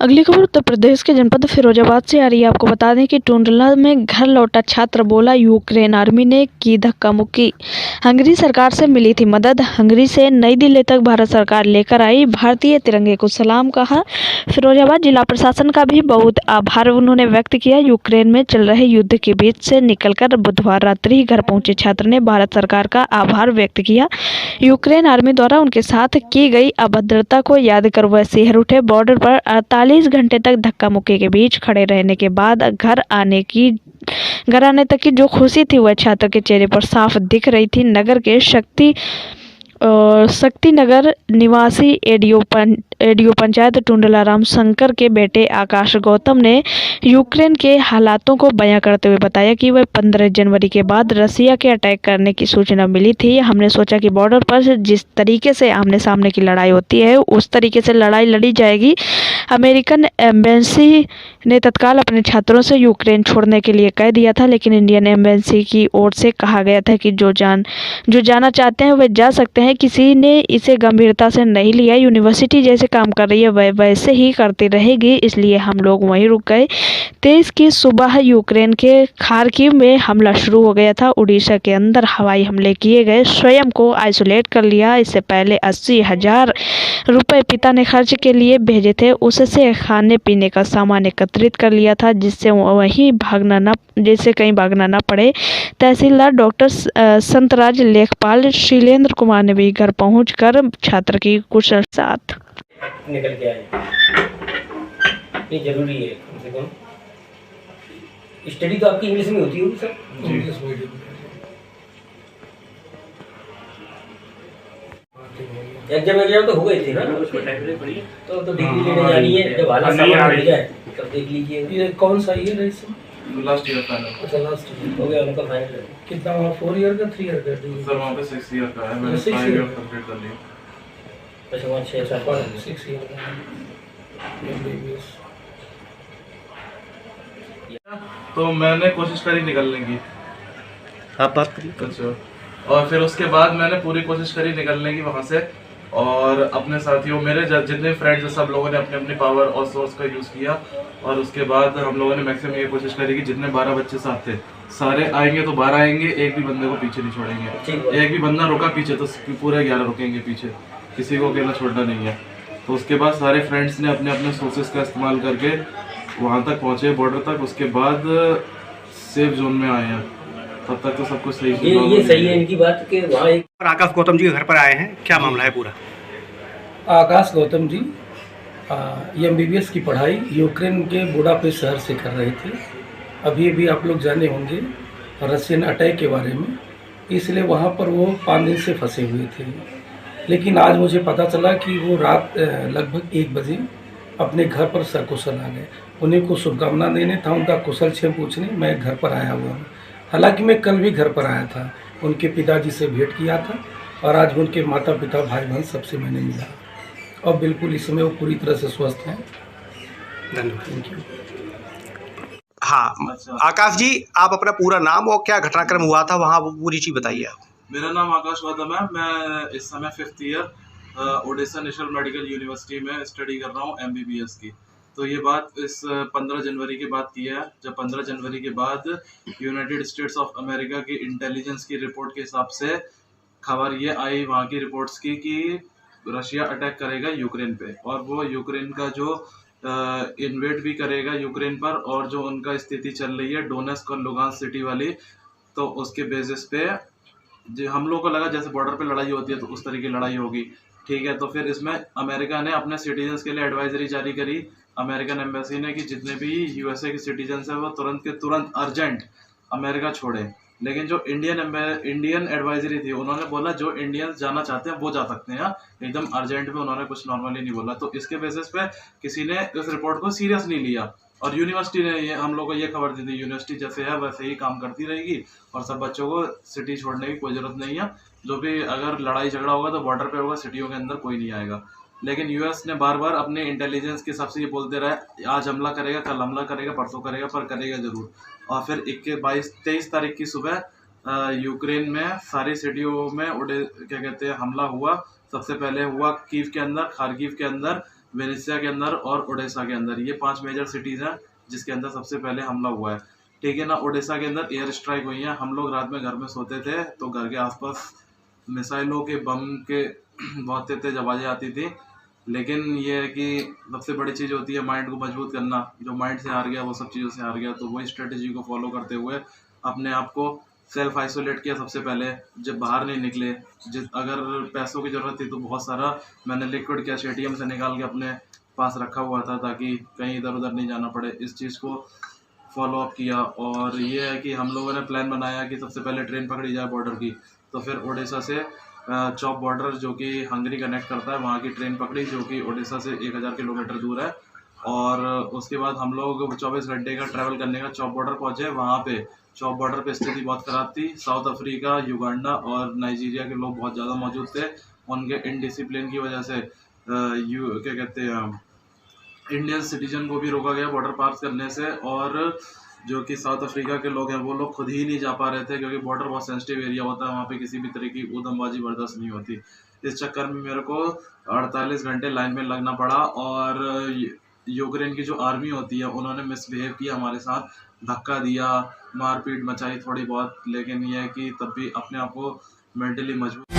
अगली खबर उत्तर प्रदेश के जनपद फिरोजाबाद से आ रही है। आपको बता दें कि टुंडला में घर लौटा छात्र बोला यूक्रेन आर्मी ने की धक्का मुक्की। हंगरी सरकार से मिली थी मदद। हंगरी से नई दिल्ली तक भारत सरकार लेकर आई भारतीय तिरंगे को सलाम कहा। फिरोजाबाद जिला प्रशासन का भी बहुत आभार उन्होंने व्यक्त किया। यूक्रेन में चल रहे युद्ध के बीच से निकलकर बुधवार रात्रि ही घर पहुंचे छात्र ने भारत सरकार का आभार व्यक्त किया। यूक्रेन आर्मी द्वारा उनके साथ की गई अभद्रता को याद कर वह सिहर उठे। बॉर्डर पर 48 घंटे तक धक्का मुक्की के बीच खड़े रहने के बाद घर आने तक की जो खुशी थी वह छात्र के चेहरे पर साफ दिख रही थी। नगर के शक्ति नगर निवासी एडीओ पंचायत टुंडला राम शंकर के बेटे आकाश गौतम ने यूक्रेन के हालातों को बयां करते हुए बताया कि वह 15 जनवरी के बाद रसिया के अटैक करने की सूचना मिली थी। हमने सोचा कि बॉर्डर पर जिस तरीके से आमने सामने की लड़ाई होती है उस तरीके से लड़ाई लड़ी जाएगी। अमेरिकन एम्बेसी ने तत्काल अपने छात्रों से यूक्रेन छोड़ने के लिए कह दिया था, लेकिन इंडियन एम्बेसी की ओर से कहा गया था कि जो जाना चाहते हैं वे जा सकते हैं। किसी ने इसे गंभीरता से नहीं लिया। यूनिवर्सिटी जैसे काम कर रही है वह वैसे ही करती रहेगी, इसलिए हम लोग वहीं रुक गए। 23 की सुबह यूक्रेन के खार्किव में हमला शुरू हो गया था। उड़ीसा के अंदर हवाई हमले किए गए। स्वयं को आइसोलेट कर लिया। इससे पहले 80,000 रुपए पिता ने खर्च के लिए भेजे थे। उससे खाने पीने का सामान एकत्रित कर लिया था जिससे कहीं भागना न पड़े। तहसीलदार डॉक्टर संतराज लेखपाल शीलेंद्र कुमार ने भी घर पहुंचकर छात्र की कुशल साथ निकल के आए। ये जरूरी है कम से कम। स्टडी तो आपकी इंग्लिश में होती होगी सर? English medium. एग्जाम तो हो गए थे ना, तो डिग्री लेने जानी है। जब हालात सामान मिल जाए तब देख लीजिए। ये कौन सा ईयर है इसमें? Last year final. अच्छा लास्ट ईयर हो गया उनका फाइनल। कितना वहाँ 4 ईयर का 3 ईयर का? सर वहाँ पे 6 ईयर का है। मैंने 5 ईयर कंप्लीट कर लिया। अच्छा वहाँ 6 साल पढ़ा। 6 ईयर का MBBS। तो मैंने कोशिश करी निकलने की। आप बात करिए। अच्छा, और फिर उसके बाद मैंने पूरी कोशिश करी निकलने की वहाँ से, और अपने साथियों मेरे जितने फ्रेंड्स हैं सब लोगों ने अपनी अपनी पावर और सोर्स का यूज़ किया। और उसके बाद हम लोगों ने मैक्सिमम ये कोशिश करी कि जितने 12 बच्चे साथ थे सारे आएंगे तो 12 आएंगे, एक भी बंदे को पीछे नहीं छोड़ेंगे। एक भी बंदा रुका पीछे तो पूरे 11 रुकेंगे पीछे, किसी को अकेला छोड़ना नहीं है। तो उसके बाद सारे फ्रेंड्स ने अपने अपने सोर्सेस का इस्तेमाल करके वहाँ तक पहुँचे बॉर्डर तक। उसके बाद सेफ जोन में आए हैं। तब तक तो सब कुछ सही ये सही है इनकी बात कि वहाँ एक आकाश गौतम जी के घर पर आए हैं, क्या मामला है पूरा? आकाश गौतम जी MBBS की पढ़ाई यूक्रेन के बुडापेस्ट शहर से कर रहे थे। अभी आप लोग जाने होंगे रशियन अटैक के बारे में, इसलिए वहाँ पर वो 5 दिन से फंसे हुए थे। लेकिन आज मुझे पता चला कि वो रात लगभग 1 बजे अपने घर पर सकुशल आ गए। उन्हीं को शुभकामना देने था, उनका कुशल क्षेम पूछने मैं घर पर आया हुआ हूँ। हालांकि मैं कल भी घर पर आया था, उनके पिताजी से भेंट किया था और आज उनके माता पिता भाई बहन सबसे मैंने मिला और बिल्कुल इस समय वो पूरी तरह से स्वस्थ हैं। धन्यवाद। Thank you. हाँ आकाश जी, आप अपना पूरा नाम और क्या घटनाक्रम हुआ था वहाँ वो पूरी चीज़ बताइए आप। मेरा नाम आकाश गौतम है। मैं इस समय 5th year Odisha national medical university में स्टडी कर रहा हूँ MBBS की। तो ये बात इस 15 जनवरी के बाद की है, जब 15 जनवरी के बाद यूनाइटेड स्टेट्स ऑफ अमेरिका की इंटेलिजेंस की रिपोर्ट के हिसाब से खबर ये आई वहाँ की रिपोर्ट्स की कि रशिया अटैक करेगा यूक्रेन पे, और वो यूक्रेन का जो इन्वेड भी करेगा यूक्रेन पर, और जो उनका स्थिति चल रही है डोनेस्क और लुगांस्क सिटी वाली, तो उसके बेसिस पे जो हम लोग को लगा जैसे बॉर्डर पे लड़ाई होती है तो उस तरह की लड़ाई होगी। ठीक है, तो फिर इसमें अमेरिका ने अपने सिटीजन्स के लिए एडवाइजरी जारी करी, अमेरिकन एम्बेसी ने, कि जितने भी USA के सिटीजन्स हैं वो तुरंत के तुरंत अर्जेंट अमेरिका छोड़े। लेकिन जो इंडियन एडवाइजरी थी उन्होंने बोला जो इंडियंस जाना चाहते हैं वो जा सकते हैं, एकदम अर्जेंट में। उन्होंने कुछ नॉर्मली नहीं बोला। तो इसके बेसिस पे किसी ने इस रिपोर्ट को सीरियस नहीं लिया, और यूनिवर्सिटी ने ये हम लोग को ये खबर दी थी यूनिवर्सिटी जैसे है वैसे ही काम करती रहेगी और सब बच्चों को सिटी छोड़ने की कोई ज़रूरत नहीं है। जो भी अगर लड़ाई झगड़ा होगा तो बॉर्डर पे होगा, सिटियों के अंदर कोई नहीं आएगा। लेकिन US ने बार बार अपने इंटेलिजेंस के सबसे ये बोलते रहे आज हमला करेगा, कल हमला करेगा, परसों करेगा, पर करेगा ज़रूर। और फिर 23 तारीख की सुबह यूक्रेन में सारी सिटियों में क्या कहते हैं हमला हुआ। सबसे पहले हुआ कीव के अंदर, खार्किव के अंदर, वेनेसिया के अंदर और ओडेसा के अंदर। ये 5 मेजर सिटीज़ हैं जिसके अंदर सबसे पहले हमला हुआ है। ठीक है ना। ओडेसा के अंदर एयर स्ट्राइक हुई है। हम लोग रात में घर में सोते थे तो घर के आसपास मिसाइलों के, बम के बहुत तेज आवाज़ें आती थी। लेकिन ये है कि सबसे बड़ी चीज़ होती है माइंड को मजबूत करना। जो माइंड से हार गया वो सब चीज़ों से हार गया। तो वही स्ट्रेटजी को फॉलो करते हुए अपने आप को सेल्फ आइसोलेट किया सबसे पहले। जब बाहर नहीं निकले, अगर पैसों की ज़रूरत थी तो बहुत सारा मैंने लिक्विड कैश ATM से निकाल के अपने पास रखा हुआ था ताकि कहीं इधर उधर नहीं जाना पड़े। इस चीज़ को फॉलो अप किया। और ये है कि हम लोगों ने प्लान बनाया कि सबसे पहले ट्रेन पकड़ी जाए बॉर्डर की। तो फिर ओडिशा से चौप बॉर्डर जो कि हंगरी कनेक्ट करता है, वहाँ की ट्रेन पकड़ी जो कि ओडिशा से 1000 किलोमीटर दूर है। और उसके बाद हम लोग 24 घंटे का ट्रैवल करने का चौप बॉर्डर पहुँचे। वहाँ पे चौप बॉर्डर पे स्थिति बहुत ख़राब थी। साउथ अफ्रीका, युगांडा और नाइजीरिया के लोग बहुत ज़्यादा मौजूद थे। उनके इनडिसिप्लिन की वजह से क्या कहते हैं, इंडियन सिटीजन को भी रोका गया बॉर्डर पार करने से। और जो कि साउथ अफ्रीका के लोग हैं वो लोग खुद ही नहीं जा पा रहे थे क्योंकि बॉर्डर बहुत सेंसिटिव एरिया होता है। वहाँ पे किसी भी तरह की ऊधमबाजी बर्दाश्त नहीं होती। इस चक्कर में मेरे को 48 घंटे लाइन में लगना पड़ा। और यूक्रेन की जो आर्मी होती है उन्होंने मिसबिहेव किया हमारे साथ, धक्का दिया, मारपीट मचाई थोड़ी बहुत। लेकिन यह है कि तब भी अपने आप को मेंटली मजबूत